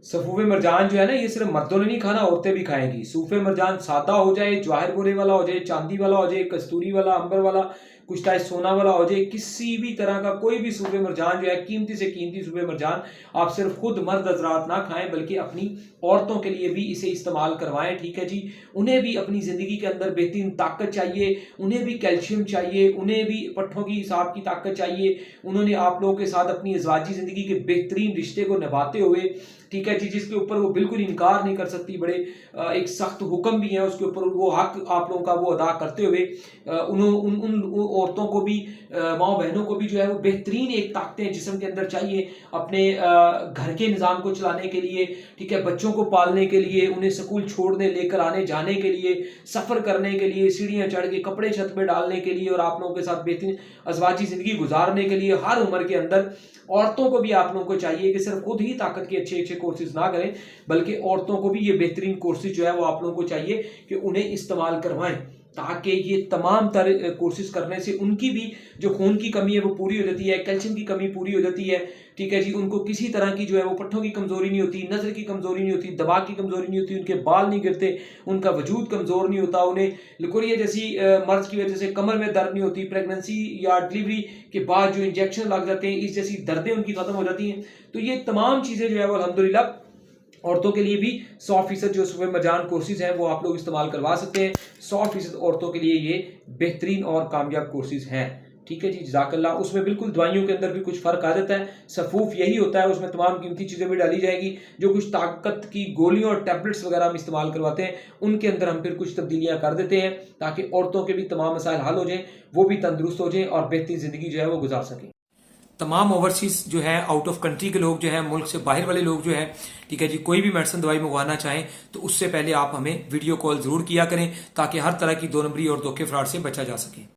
सफ़ूफ़े मरजान जो है ना, ये सिर्फ मर्दों ने नहीं खाना, औरतें भी खाएंगी। सूफ़े मरजान सादा हो जाए, जवाहर बोरे वाला हो जाए, चांदी वाला हो जाए, कस्तूरी वाला, अंबर वाला, कुछ टाइप सोना वाला हो जाए, किसी भी तरह का कोई भी सूफ़े मरजान जो है, कीमती से कीमती सूफ़े मरजान, आप सिर्फ खुद मर्द हजरात ना खाएं बल्कि अपनी औरतों के लिए भी इसे इस्तेमाल करवाएं। ठीक है जी। उन्हें भी अपनी ज़िंदगी के अंदर बेहतरीन ताकत चाहिए, उन्हें भी कैल्शियम चाहिए, उन्हें भी पट्ठों की हिसाब की ताकत चाहिए। उन्होंने आप लोगों के साथ अपनी अज़वाजी ज़िंदगी के बेहतरीन रिश्ते को निभाते हुए, ठीक है जी, जिसके ऊपर वो बिल्कुल इनकार नहीं कर सकती, बड़े एक सख्त हुक्म भी है उसके ऊपर, वो हक आप लोगों का वो अदा करते हुए उन उन उन औरतों को भी, माँ बहनों को भी जो है वो बेहतरीन एक ताकतें जिस्म के अंदर चाहिए अपने घर के निज़ाम को चलाने के लिए, ठीक है, बच्चों को पालने के लिए, उन्हें स्कूल छोड़ने लेकर आने जाने के लिए, सफ़र करने के लिए, सीढ़ियाँ चढ़ के कपड़े छत पे डालने के लिए और आप लोगों के साथ बेहतरीन अज़वाजी ज़िंदगी गुजारने के लिए हर उम्र के अंदर औरतों को भी आप लोगों को चाहिए कि सिर्फ खुद ही ताकत के अच्छे अच्छे कोर्सेज ना करें बल्कि औरतों को भी ये बेहतरीन कोर्सेज जो है वो आप लोगों को चाहिए कि उन्हें इस्तेमाल करवाएं, ताकि ये तमाम तर कोर्सेज करने से उनकी भी जो खून की कमी है वो पूरी हो जाती है, कैल्शियम की कमी पूरी हो जाती है। ठीक है जी। उनको किसी तरह की जो है वो पट्ठों की कमजोरी नहीं होती, नजर की कमजोरी नहीं होती, दबाव की कमजोरी नहीं होती, उनके बाल नहीं गिरते, उनका वजूद कमजोर नहीं होता, उन्हें लिकोरिया जैसी मर्ज की वजह से कमर में दर्द नहीं होती, प्रेगनेंसी या डिलीवरी के बाद जो इंजेक्शन लग जाते हैं इस जैसी दर्दें उनकी खत्म हो जाती हैं। तो ये तमाम चीजें जो है वो अल्हम्दुलिल्लाह औरतों के लिए भी 100% जो सुबह मजान कोर्सेज हैं वो आप लोग इस्तेमाल करवा सकते हैं। 100% औरतों के लिए ये बेहतरीन और कामयाब कोर्सेज हैं। ठीक है जी, जज़ाकल्लाह। उसमें बिल्कुल दवाइयों के अंदर भी कुछ फ़र्क आ जाता है। सफ़ूफ यही होता है, उसमें तमाम कीमती चीज़ें भी डाली जाएगी। जो कुछ ताकत की गोलियां और टैबलेट्स वगैरह हम इस्तेमाल करवाते हैं उनके अंदर हम फिर कुछ तब्दीलियां कर देते हैं ताकि औरतों के भी तमाम मसाइल हल हो जाएं, वो भी तंदुरुस्त हो जाएं और बेहतरीन ज़िंदगी जो है वो गुजार सकें। तमाम ओवरसीज जो है आउट ऑफ कंट्री के लोग जो है, मुल्क से बाहर वाले लोग जो है, ठीक है जी, कोई भी मेडिसिन दवाई मंगवाना चाहें तो उससे पहले आप हमें वीडियो कॉल जरूर किया करें ताकि हर तरह की दो नंबरी और धोखे फ्रॉड से बचा जा सके।